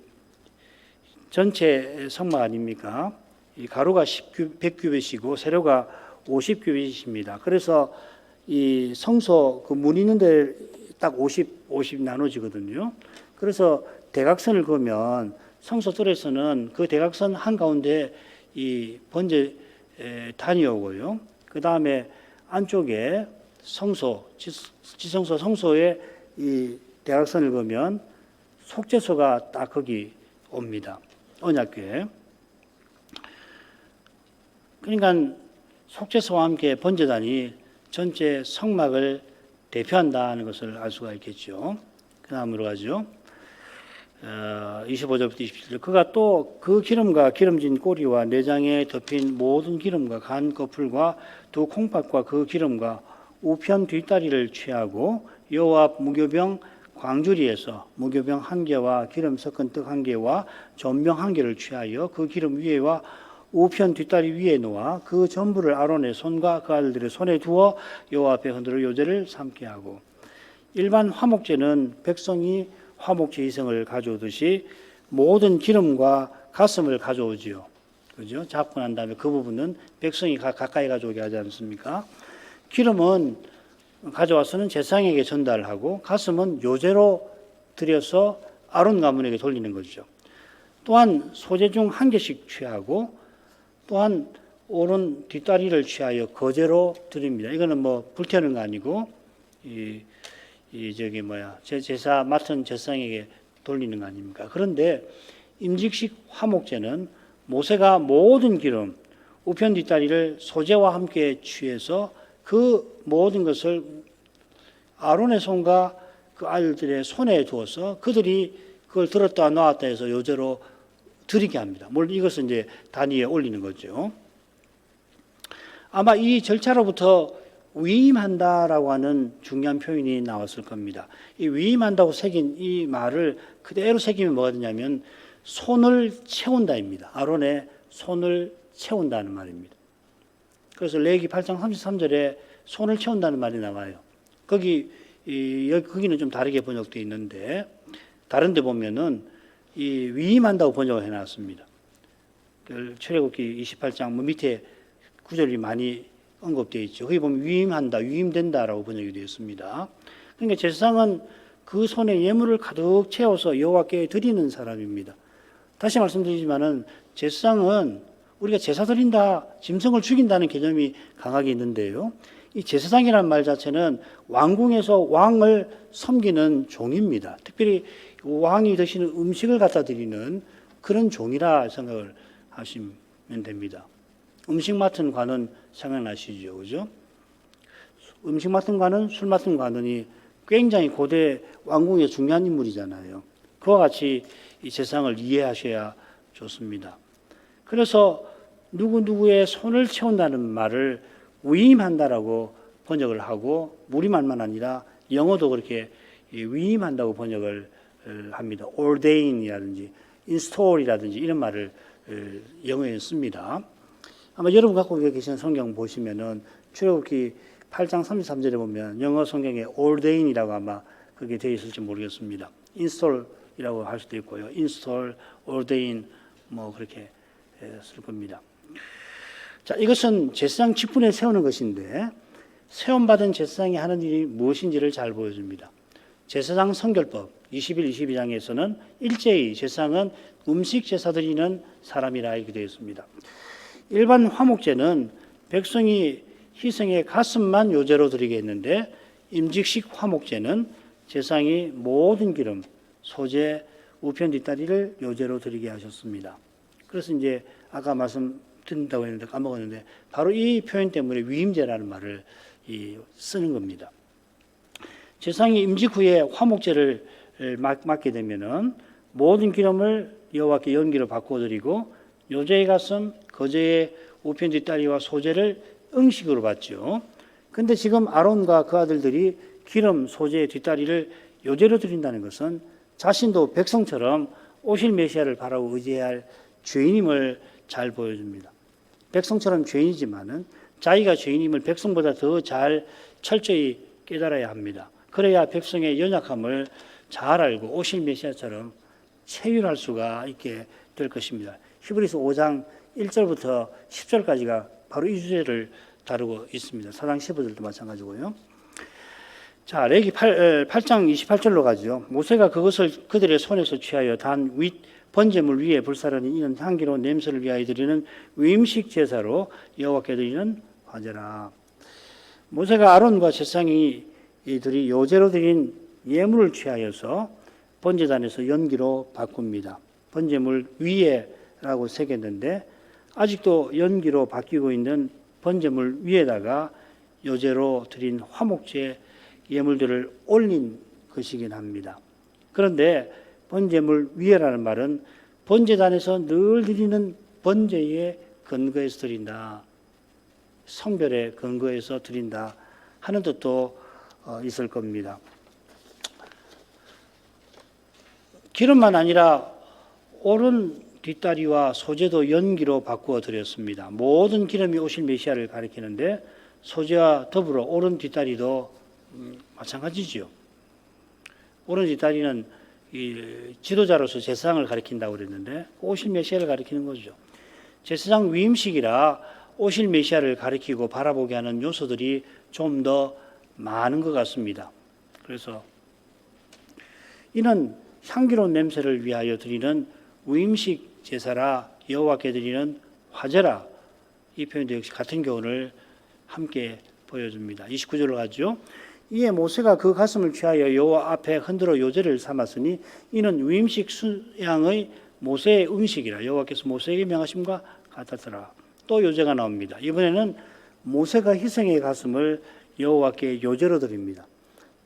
전체 성막 아닙니까? 이 가로가 100규빗이고 세로가 50규빗입니다. 그래서 이 성소 그 문 있는 데 딱 50 나눠지거든요. 그래서 대각선을 그으면 성소 뜰에서는 그 대각선 한가운데 이 번제 단이 오고요. 그 다음에 안쪽에 성소, 지성소 성소에 이 대각선을 그으면 속죄소가 딱 거기 옵니다. 언약궤. 그러니까 속죄소와 함께 번제단이 전체 성막을 대표한다는 것을 알 수가 있겠죠. 그 다음으로 가죠. 25절부터 27절. 그가 또 그 기름과 기름진 꼬리와 내장에 덮인 모든 기름과 간 거풀과 두 콩팥과 그 기름과 우편 뒷다리를 취하고 여호와 앞 무교병 광주리에서 무교병 한 개와 기름 섞은 떡 한 개와 전병 한 개를 취하여 그 기름 위에와 우편 뒷다리 위에 놓아 그 전부를 아론의 손과 그 아들들의 손에 두어 여호와 앞에 흔들어 요제를 삼게 하고, 일반 화목제는 백성이 화목제 이성을 가져오듯이 모든 기름과 가슴을 가져오지요. 그죠? 잡고 난 다음에 그 부분은 백성이 가까이 가져오게 하지 않습니까? 기름은 가져와서는 제사장에게 전달하고 가슴은 요제로 드려서 아론 가문에게 돌리는 거죠. 또한 소재 중 한 개씩 취하고 또한 오른 뒷다리를 취하여 거제로 드립니다. 이거는 뭐 불태우는 거 아니고 제사 맡은 제사장에게 돌리는 거 아닙니까? 그런데 임직식 화목제는 모세가 모든 기름, 우편 뒷다리를 소재와 함께 취해서 그 모든 것을 아론의 손과 그 아들들의 손에 두어서 그들이 그걸 들었다 놨다 해서 요제로 드리게 합니다. 물론 이것은 이제 단 위에 올리는 거죠. 아마 이 절차로부터 위임한다라고 하는 중요한 표현이 나왔을 겁니다. 이 위임한다고 새긴 이 말을 그대로 새기면 뭐가 되냐면 손을 채운다입니다. 아론의 손을 채운다는 말입니다. 그래서 레위기 8장 33절에 손을 채운다는 말이 나와요. 거기는 좀 다르게 번역되어 있는데 다른 데 보면은 이 위임한다고 번역을 해놨습니다. 출애굽기 28장 밑에 구절이 많이 언급되어 있죠. 거기 보면 위임한다, 위임된다라고 번역이 되어 있습니다. 그러니까 제사장은 그 손에 예물을 가득 채워서 여호와께 드리는 사람입니다. 다시 말씀드리지만은 제사장은 우리가 제사 드린다, 짐승을 죽인다는 개념이 강하게 있는데요. 이 제사장이라는 말 자체는 왕궁에서 왕을 섬기는 종입니다. 특별히 왕이 드시는 음식을 갖다 드리는 그런 종이라 생각을 하시면 됩니다. 음식 맡은 관은 생각나시죠, 그죠? 음식 맡은 관은, 술 맡은 관원이 굉장히 고대 왕궁의 중요한 인물이잖아요. 그와 같이 이 세상을 이해하셔야 좋습니다. 그래서 누구누구의 손을 채운다는 말을 위임한다라고 번역을 하고, 우리말만 아니라 영어도 그렇게 위임한다고 번역을 합니다. ordain이라든지 install이라든지 이런 말을 영어에 씁니다. 아마 여러분 갖고 계시는 성경 보시면은 출애굽기 8장 33절에 보면 영어 성경에 ordain이라고 아마 그게 되어 있을지 모르겠습니다. install이라고 할 수도 있고요. install, ordain 뭐 그렇게 쓸 겁니다. 자, 이것은 제사장 직분에 세우는 것인데 세움받은 제사장이 하는 일이 무엇인지를 잘 보여줍니다. 제사장 성결법 21, 22장에서는 일제히 제사장은 음식 제사 드리는 사람이라 이렇게 되어 있습니다. 일반 화목제는 백성이 희생의 가슴만 요제로 드리게 했는데 임직식 화목제는 제사장이 모든 기름, 소재, 우편 뒷다리를 요제로 드리게 하셨습니다. 그래서 이제 아까 말씀드린다고 했는데 까먹었는데 바로 이 표현 때문에 위임제라는 말을 쓰는 겁니다. 제사장이 임직 후에 화목제를 맡게 되면은 모든 기름을 여호와께 연기로 바꿔 드리고 요제의 가슴, 거제의 우편 뒷다리와 소재를 응식으로 받죠. 근데 지금 아론과 그 아들들이 기름, 소재, 뒷다리를 요제로 드린다는 것은 자신도 백성처럼 오실 메시아를 바라고 의지해야 할 죄인임을 잘 보여줍니다. 백성처럼 죄인이지만은 자기가 죄인임을 백성보다 더 잘 철저히 깨달아야 합니다. 그래야 백성의 연약함을 잘 알고 오실 메시아처럼 체휼할 수가 있게 될 것입니다. 히브리서 5장 1절부터 10절까지가 바로 이 주제를 다루고 있습니다. 4장 15절도 마찬가지고요. 자, 레위기 8장 28절로 가죠. 모세가 그것을 그들의 손에서 취하여 단 윗 번제물 위에 불사르니 이는 향기로운 냄새를 위하여 드리는 위임식 제사로 여호와께 드리는 화제라. 모세가 아론과 제사장이 이들이 요제로 드린 예물을 취하여서 번제단에서 연기로 바꿉니다. 번제물 위에라고 새겼는데 아직도 연기로 바뀌고 있는 번제물 위에다가 요제로 드린 화목제 예물들을 올린 것이긴 합니다. 그런데 번제물 위에라는 말은 번제단에서 늘 드리는 번제의 근거에서 드린다. 성별의 근거에서 드린다 하는 뜻도 있을 겁니다. 기름만 아니라 오른 뒷다리와 소재도 연기로 바꾸어 드렸습니다. 모든 기름이 오실 메시아를 가리키는데 소재와 더불어 오른 뒷다리도 마찬가지죠. 오른 뒷다리는 이 지도자로서 제사장을 가리킨다고 그랬는데 오실 메시아를 가리키는 거죠. 제사장 위임식이라 오실 메시아를 가리키고 바라보게 하는 요소들이 좀 더 많은 것 같습니다. 그래서 이는 향기로운 냄새를 위하여 드리는 위임식 제사라 여호와께 드리는 화제라, 이 표현도 역시 같은 교훈을 함께 보여줍니다. 29절로 가죠. 이에 모세가 그 가슴을 취하여 여호와 앞에 흔들어 요제를 삼았으니 이는 위임식 수양의 모세의 음식이라 여호와께서 모세에게 명하심과 같았더라. 또 요제가 나옵니다. 이번에는 모세가 희생의 가슴을 여호와께 요제로 드립니다.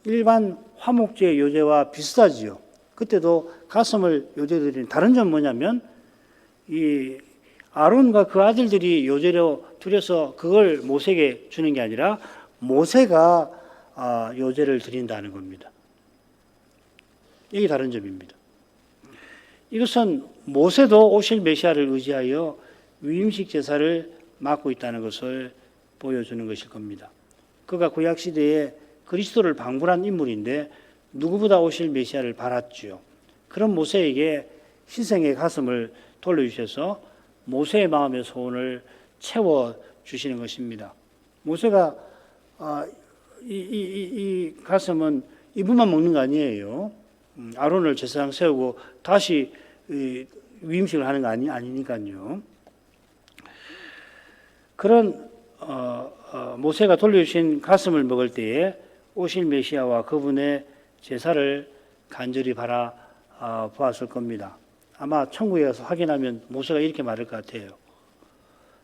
일반 화목제 요제와 비슷하지요. 그때도 가슴을 요제 드리는 다른 점은 뭐냐면 이 아론과 그 아들들이 요제로 드려서 그걸 모세에게 주는 게 아니라 모세가 요제를 드린다는 겁니다. 이게 다른 점입니다. 이것은 모세도 오실 메시아를 의지하여 위임식 제사를 맡고 있다는 것을 보여주는 것일 겁니다. 그가 구약 시대에 그리스도를 방불한 인물인데 누구보다 오실 메시아를 바랐지요. 그런 모세에게 희생의 가슴을 돌려주셔서 모세의 마음의 소원을 채워주시는 것입니다. 모세가 이 가슴은 이분만 먹는 거 아니에요. 아론을 제사장 세우고 다시 위임식을 하는 거 아니니까요. 그런 모세가 돌려주신 가슴을 먹을 때에 오실 메시아와 그분의 제사를 간절히 보았을 겁니다. 아마 천국에 가서 확인하면 모세가 이렇게 말할 것 같아요.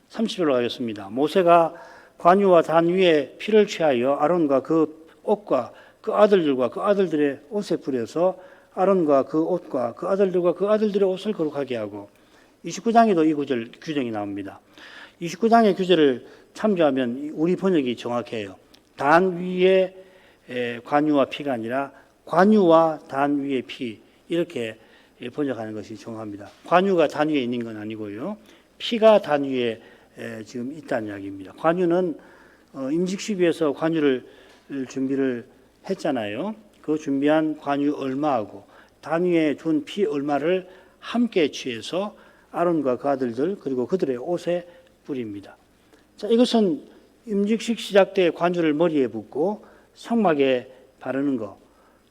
30절로 가겠습니다. 모세가 관유와 단 위에 피를 취하여 아론과 그 옷과 그 아들들과 그 아들들의 옷에 뿌려서 아론과 그 옷과 그 아들들과 그 아들들의 옷을 거룩하게 하고 29장에도 이 구절 규정이 나옵니다. 29장의 규절을 참조하면 우리 번역이 정확해요. 단 위에 관유와 피가 아니라 관유와 단 위에 피, 이렇게 번역하는 것이 정확합니다. 관유가 단 위에 있는 건 아니고요. 피가 단 위에 지금 있다는 이야기입니다. 관유는 임직식 위해서 관유를 준비를 했잖아요. 그 준비한 관유 얼마하고 단 위에 둔 피 얼마를 함께 취해서 아론과 그 아들들 그리고 그들의 옷에 뿌립니다. 자, 이것은 임직식 시작 때 관주를 머리에 붓고 성막에 바르는 것,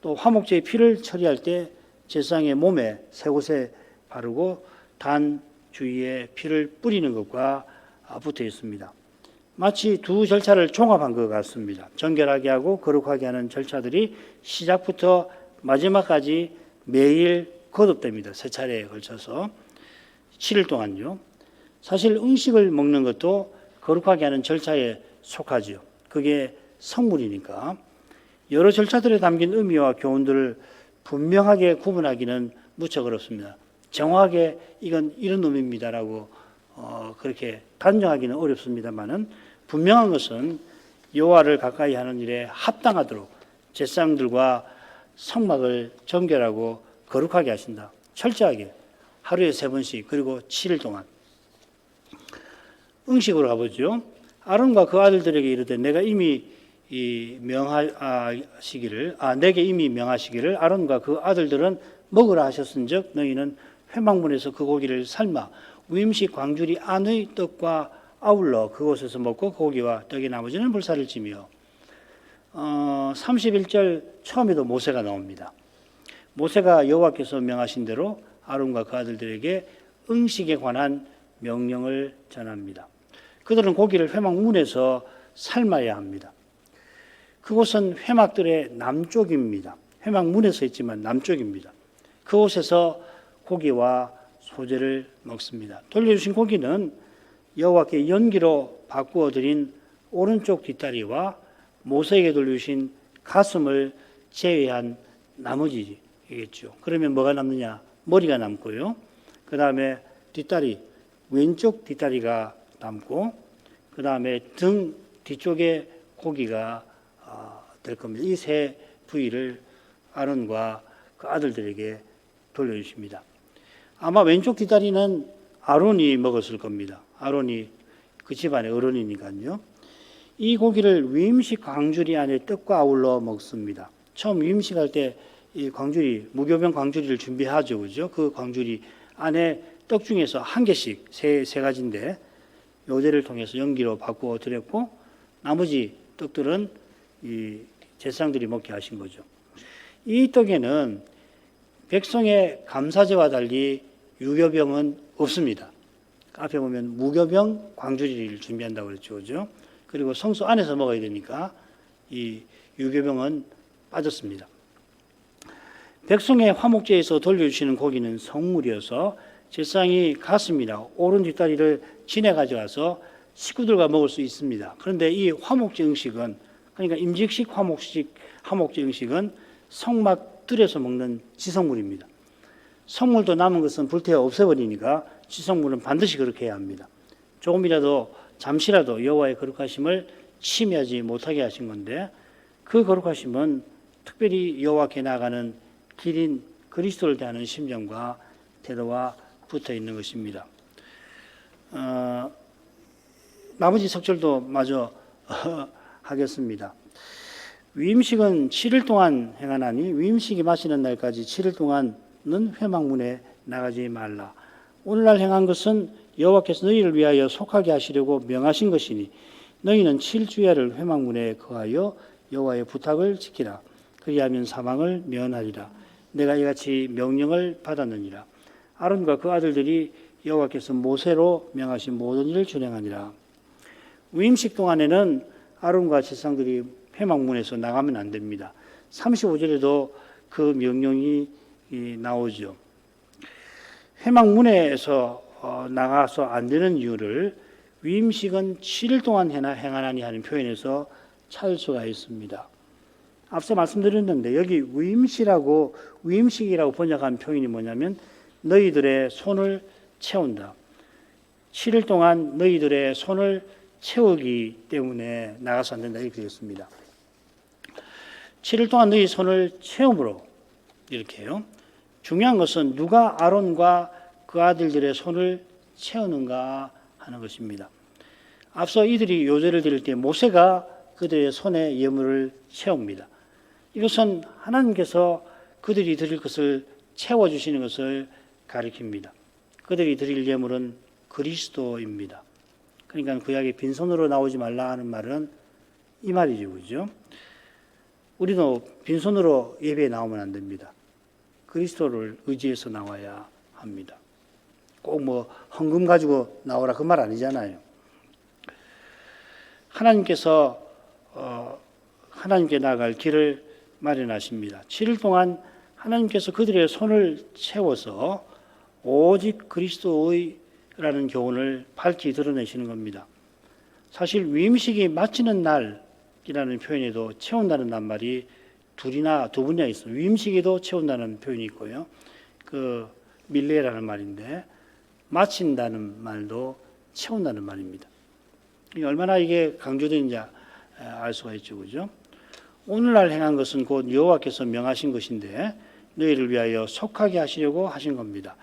또 화목제의 피를 처리할 때 제사장의 몸에 세 곳에 바르고 단 주위에 피를 뿌리는 것과 붙어 있습니다. 마치 두 절차를 종합한 것 같습니다. 정결하게 하고 거룩하게 하는 절차들이 시작부터 마지막까지 매일 거듭됩니다. 세 차례에 걸쳐서 7일 동안요. 사실 음식을 먹는 것도 거룩하게 하는 절차에 속하지요. 그게 성물이니까 여러 절차들에 담긴 의미와 교훈들을 분명하게 구분하기는 무척 어렵습니다. 정확하게 이건 이런 의미입니다라고 그렇게 단정하기는 어렵습니다만은 분명한 것은 여호와를 가까이 하는 일에 합당하도록 제사장들과 성막을 정결하고 거룩하게 하신다. 철저하게 하루에 3번씩 그리고 7일 동안. 음식으로 가보죠. 아론과 그 아들들에게 이르되 내가 이미 내게 이미 명하시기를 아론과 그 아들들은 먹으라 하셨은즉 너희는 회막문에서 그 고기를 삶아 위임식 광주리 안의 떡과 아울러 그곳에서 먹고 고기와 떡의 나머지는 불사를 지며 31절 처음에도 모세가 나옵니다. 모세가 여호와께서 명하신 대로 아론과 그 아들들에게 음식에 관한 명령을 전합니다. 그들은 고기를 회막문에서 삶아야 합니다. 그곳은 회막들의 남쪽입니다. 회막문에서 있지만 남쪽입니다. 그곳에서 고기와 소재를 먹습니다. 돌려주신 고기는 여호와께 연기로 바꾸어 드린 오른쪽 뒷다리와 모세에게 돌려주신 가슴을 제외한 나머지겠죠. 그러면 뭐가 남느냐? 머리가 남고요. 그 다음에 뒷다리, 왼쪽 뒷다리가 남고, 그 다음에 등 뒤쪽에 고기가 될 겁니다. 이 세 부위를 아론과 그 아들들에게 돌려주십니다. 아마 왼쪽 뒷다리는 아론이 먹었을 겁니다. 아론이 그 집안의 어른이니까요. 이 고기를 위임식 광주리 안에 떡과 아울러 먹습니다. 처음 위임식 할 때 이 광주리, 무교병 광주리를 준비하죠. 그죠? 그 광주리 안에 떡 중에서 한 개씩, 세 가지인데, 요제를 통해서 연기로 바꾸어 드렸고, 나머지 떡들은 이 제사장들이 먹게 하신 거죠. 이 떡에는 백성의 감사제와 달리 유교병은 없습니다. 앞에 보면 무교병 광주리를 준비한다고 그랬죠. 그죠? 그리고 성소 안에서 먹어야 되니까 이 유교병은 빠졌습니다. 백성의 화목제에서 돌려주시는 고기는 성물이어서 제사장이 가슴이나 오른 뒷다리를 진해 가져와서 식구들과 먹을 수 있습니다. 그런데 이 화목제 음식은, 그러니까 임직식 화목제 음식은 성막들에서 먹는 지성물입니다. 성물도 남은 것은 불태워 없애버리니까 지성물은 반드시 그렇게 해야 합니다. 조금이라도 잠시라도 여호와의 거룩하심을 침해하지 못하게 하신 건데, 그 거룩하심은 특별히 여호와께 나아가는 길인 그리스도를 대하는 심정과 태도와 붙어 있는 것입니다. 나머지 석절도 마저 하겠습니다. 위임식은 7일 동안 행하나니 위임식이 마치는 날까지 7일 동안은 회막문에 나가지 말라. 오늘날 행한 것은 여호와께서 너희를 위하여 속하게 하시려고 명하신 것이니 너희는 7주야를 회막문에 거하여 여호와의 부탁을 지키라. 그리하면 사망을 면하리라. 내가 이같이 명령을 받았느니라. 아론과 그 아들들이 여호와께서 모세로 명하신 모든 일을 준행하니라. 위임식 동안에는 아론과 제사장들이 회막문에서 나가면 안 됩니다. 35절에도 그 명령이 나오죠. 회막문에서 나가서 안 되는 이유를 위임식은 7일 동안 행하나니 하는 표현에서 찾을 수가 있습니다. 앞서 말씀드렸는데 여기 위임식이라고 번역한 표현이 뭐냐면 너희들의 손을 채운다. 7일 동안 너희들의 손을 채우기 때문에 나가서 안 된다 이렇게 되었습니다. 7일 동안 너희 손을 채움으로 이렇게 해요. 중요한 것은 누가 아론과 그 아들들의 손을 채우는가 하는 것입니다. 앞서 이들이 요제를 드릴 때 모세가 그들의 손에 예물을 채웁니다. 이것은 하나님께서 그들이 드릴 것을 채워주시는 것을 가리킵니다. 그들이 드릴 예물은 그리스도입니다. 그러니까 구약에 빈손으로 나오지 말라 하는 말은 이 말이죠. 그죠? 우리도 빈손으로 예배에 나오면 안 됩니다. 그리스도를 의지해서 나와야 합니다. 꼭 뭐 헌금 가지고 나오라 그 말 아니잖아요. 하나님께서 하나님께 나아갈 길을 마련하십니다. 7일 동안 하나님께서 그들의 손을 채워서 오직 그리스도의라는 교훈을 밝히 드러내시는 겁니다. 사실 위임식이 마치는 날이라는 표현에도 채운다는 낱말이 두 분이나 있어요. 위임식에도 채운다는 표현이 있고요. 그 밀레라는 말인데 마친다는 말도 채운다는 말입니다. 얼마나 이게 강조되는지 알 수가 있죠. 그죠? 오늘날 행한 것은 곧 여호와께서 명하신 것인데 너희를 위하여 속하게 하시려고 하신 겁니다.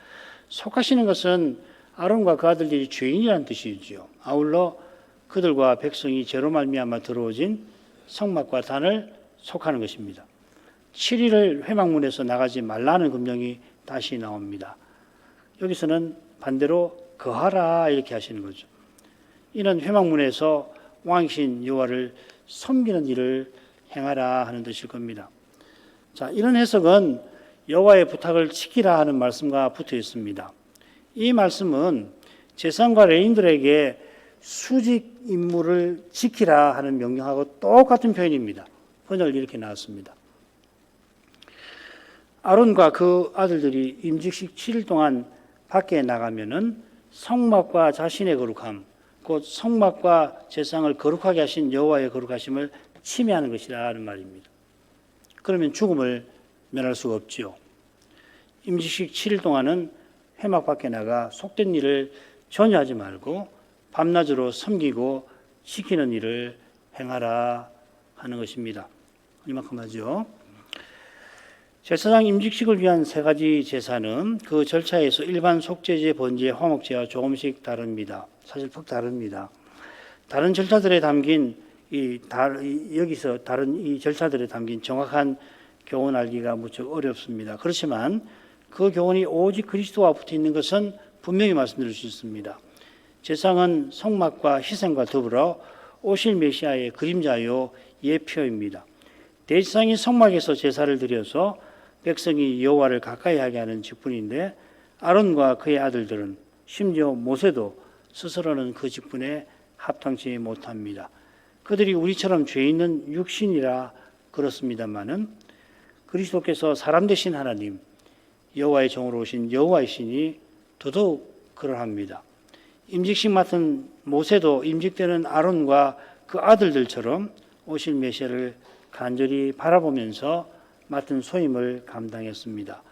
속하시는 것은 아론과 그 아들들이 죄인이라는 뜻이죠. 아울러 그들과 백성이 죄로 말미암아 들어오진 성막과 단을 속하는 것입니다. 7일을 회막문에서 나가지 말라는 금령이 다시 나옵니다. 여기서는 반대로 거하라 이렇게 하시는 거죠. 이는 회막문에서 왕이신 여호와를 섬기는 일을 행하라 하는 뜻일 겁니다. 자, 이런 해석은 여호와의 부탁을 지키라 하는 말씀과 붙어 있습니다. 이 말씀은 제사장과 레위인들에게 수직 임무를 지키라 하는 명령하고 똑같은 표현입니다. 번역을 이렇게 나왔습니다. 아론과 그 아들들이 임직식 7일 동안 밖에 나가면은 성막과 자신의 거룩함, 곧 성막과 제사장을 거룩하게 하신 여호와의 거룩하심을 침해하는 것이라는 말입니다. 그러면 죽음을 면할 수가 없지요. 임직식 7일 동안은 회막 밖에 나가 속된 일을 전혀 하지 말고 밤낮으로 섬기고 지키는 일을 행하라 하는 것입니다. 이만큼 하죠. 제사장 임직식을 위한 세 가지 제사는 그 절차에서 일반 속죄제, 번제, 화목제와 조금씩 다릅니다. 사실 퍽 다릅니다. 다른 절차들에 담긴 여기서 다른 이 절차들에 담긴 정확한 교훈 알기가 무척 어렵습니다. 그렇지만 그 교훈이 오직 그리스도와 붙어 있는 것은 분명히 말씀드릴 수 있습니다. 제사장은 성막과 희생과 더불어 오실 메시아의 그림자요 예표입니다. 대제사장이 성막에서 제사를 드려서 백성이 여호와를 가까이 하게 하는 직분인데 아론과 그의 아들들은 심지어 모세도 스스로는 그 직분에 합당치 못합니다. 그들이 우리처럼 죄 있는 육신이라 그렇습니다마는 그리스도께서 사람 되신 하나님 여호와의 종으로 오신 여호와의 신이 더더욱 그러합니다. 임직식 맡은 모세도 임직되는 아론과 그 아들들처럼 오실 메시아를 간절히 바라보면서 맡은 소임을 감당했습니다.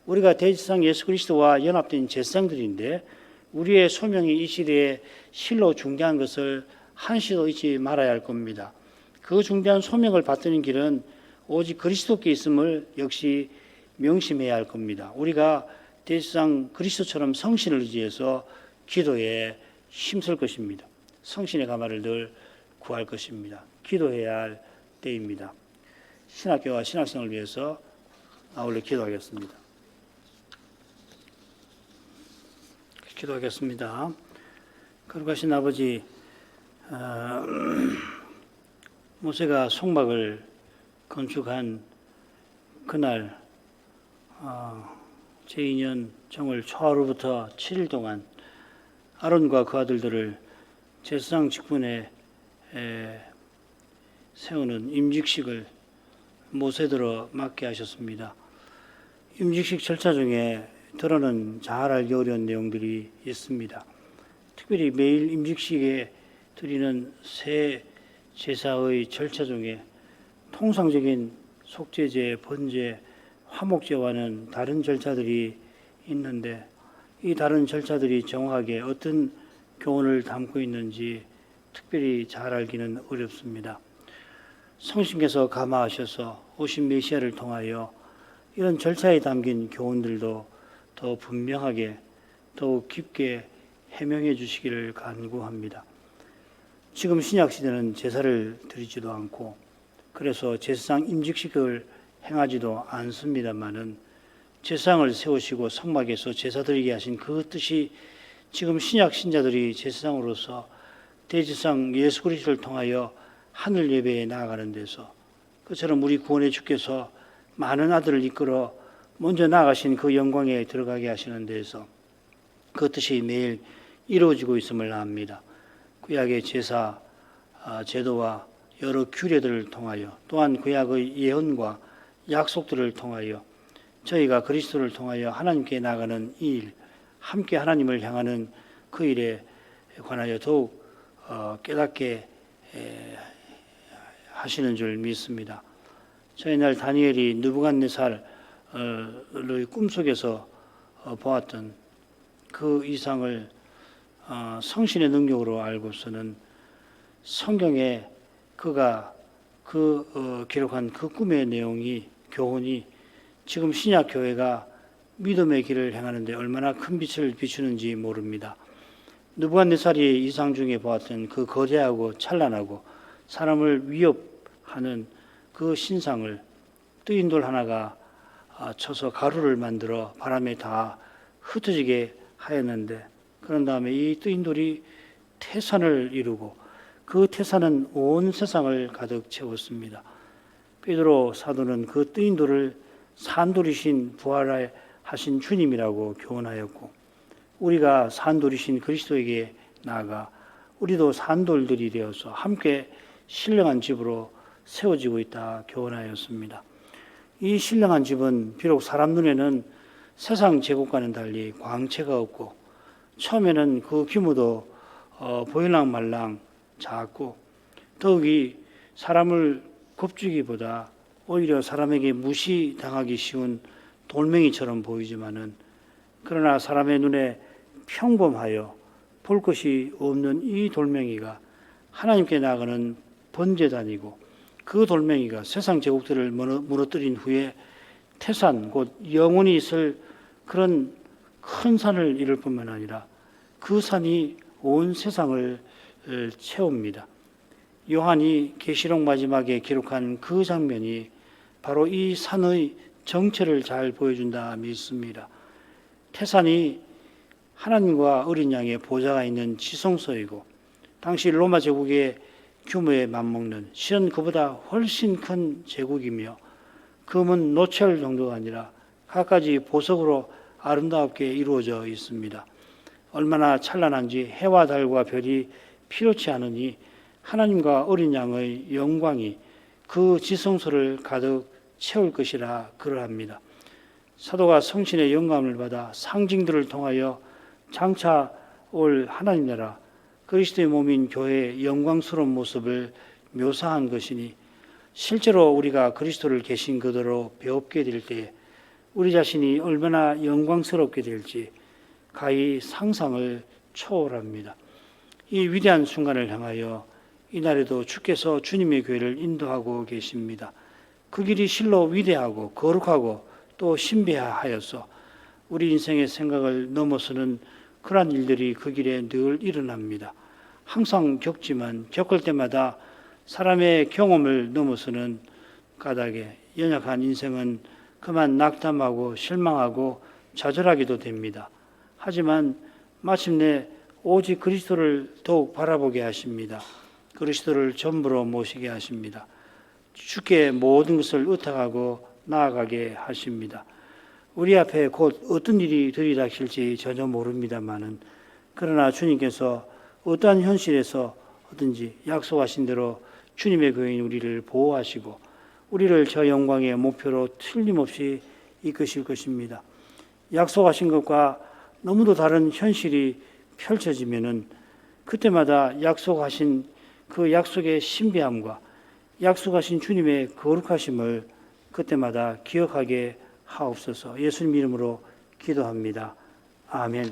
우리가 대제사장 예수 그리스도와 연합된 제사장들인데 우리의 소명이 이 시대에 실로 중대한 것을 한시도 잊지 말아야 할 겁니다. 그 중대한 소명을 받드는 길은 오직 그리스도께 있음을 역시 명심해야 할 겁니다. 우리가 대제사장 그리스도처럼 성신을 의지해서 기도에 힘쓸 것입니다. 성신의 가마를 늘 구할 것입니다. 기도해야 할 때입니다. 신학교와 신학생을 위해서 아울러 기도하겠습니다. 기도하겠습니다. 거룩하신 아버지, 모세가 성막을 건축한 그날 제2년 정월 초하루부터 7일 동안 아론과 그 아들들을 제사장 직분에 세우는 임직식을 모세들어 맡게 하셨습니다. 임직식 절차 중에 들어는 잘 알기 어려운 내용들이 있습니다. 특별히 매일 임직식에 드리는 새 제사의 절차 중에 통상적인 속죄제, 번제, 화목제와는 다른 절차들이 있는데 이 다른 절차들이 정확하게 어떤 교훈을 담고 있는지 특별히 잘 알기는 어렵습니다. 성신께서 감화하셔서 오신 메시아를 통하여 이런 절차에 담긴 교훈들도 더 분명하게 더욱 깊게 해명해 주시기를 간구합니다. 지금 신약시대는 제사를 드리지도 않고 그래서 제사장 임직식을 행하지도 않습니다마는 제사장을 세우시고 성막에서 제사 드리게 하신 그 뜻이 지금 신약 신자들이 제사장으로서 대제사장 예수 그리스도를 통하여 하늘 예배에 나아가는 데서 그처럼 우리 구원의 주께서 많은 아들을 이끌어 먼저 나아가신 그 영광에 들어가게 하시는 데서 그 뜻이 매일 이루어지고 있음을 압니다. 구약의 제사 제도와 여러 규례들을 통하여 또한 구약의 예언과 약속들을 통하여 저희가 그리스도를 통하여 하나님께 나가는 이 일, 함께 하나님을 향하는 그 일에 관하여 더욱 깨닫게 하시는 줄 믿습니다. 저희날 다니엘이 느부갓네살의 꿈속에서 보았던 그 이상을 성신의 능력으로 알고서는 성경에 그가 기록한 그 꿈의 내용이 교훈이 지금 신약 교회가 믿음의 길을 행하는 데 얼마나 큰 빛을 비추는지 모릅니다. 느부갓네살이 이상 중에 보았던 그 거대하고 찬란하고 사람을 위협 하는 그 신상을 뜨인돌 하나가 쳐서 가루를 만들어 바람에 다 흩어지게 하였는데, 그런 다음에 이 뜨인돌이 태산을 이루고 그 태산은 온 세상을 가득 채웠습니다. 베드로 사도는 그 뜨인돌을 산돌이신 부활하신 주님이라고 교훈하였고, 우리가 산돌이신 그리스도에게 나아가 우리도 산돌들이 되어서 함께 신령한 집으로 세워지고 있다 교훈하였습니다. 이 신령한 집은 비록 사람 눈에는 세상 제국과는 달리 광채가 없고, 처음에는 그 규모도 보일랑말랑 작고, 더욱이 사람을 겁주기보다 오히려 사람에게 무시당하기 쉬운 돌멩이처럼 보이지만은, 그러나 사람의 눈에 평범하여 볼 것이 없는 이 돌멩이가 하나님께 나아가는 번제단이고, 그 돌멩이가 세상 제국들을 무너뜨린 후에 태산, 곧 영원히 있을 그런 큰 산을 이룰 뿐만 아니라 그 산이 온 세상을 채웁니다. 요한이 계시록 마지막에 기록한 그 장면이 바로 이 산의 정체를 잘 보여준다 믿습니다. 태산이 하나님과 어린 양의 보좌가 있는 지성소이고, 당시 로마 제국의 규모에 맞먹는, 실은 그보다 훨씬 큰 제국이며, 금은 노철 정도가 아니라 갖가지 보석으로 아름답게 이루어져 있습니다. 얼마나 찬란한지 해와 달과 별이 필요치 않으니 하나님과 어린 양의 영광이 그 지성소를 가득 채울 것이라 그러합니다. 사도가 성신의 영감을 받아 상징들을 통하여 장차 올 하나님 나라 그리스도의 몸인 교회의 영광스러운 모습을 묘사한 것이니, 실제로 우리가 그리스도를 계신 그대로 배웁게 될 때에 우리 자신이 얼마나 영광스럽게 될지 가히 상상을 초월합니다. 이 위대한 순간을 향하여 이날에도 주께서 주님의 교회를 인도하고 계십니다. 그 길이 실로 위대하고 거룩하고 또 신비하여서 우리 인생의 생각을 넘어서는 그러한 일들이 그 길에 늘 일어납니다. 항상 겪지만 겪을 때마다 사람의 경험을 넘어서는 까닭에 연약한 인생은 그만 낙담하고 실망하고 좌절하기도 됩니다. 하지만 마침내 오직 그리스도를 더욱 바라보게 하십니다. 그리스도를 전부로 모시게 하십니다. 주께 모든 것을 의탁하고 나아가게 하십니다. 우리 앞에 곧 어떤 일이 들이닥칠지 전혀 모릅니다마는, 그러나 주님께서 어떠한 현실에서 어든지 약속하신 대로 주님의 교회인 우리를 보호하시고 우리를 저 영광의 목표로 틀림없이 이끄실 것입니다. 약속하신 것과 너무도 다른 현실이 펼쳐지면은 그때마다 약속하신 그 약속의 신비함과 약속하신 주님의 거룩하심을 그때마다 기억하게 하옵소서. 예수님 이름으로 기도합니다. 아멘.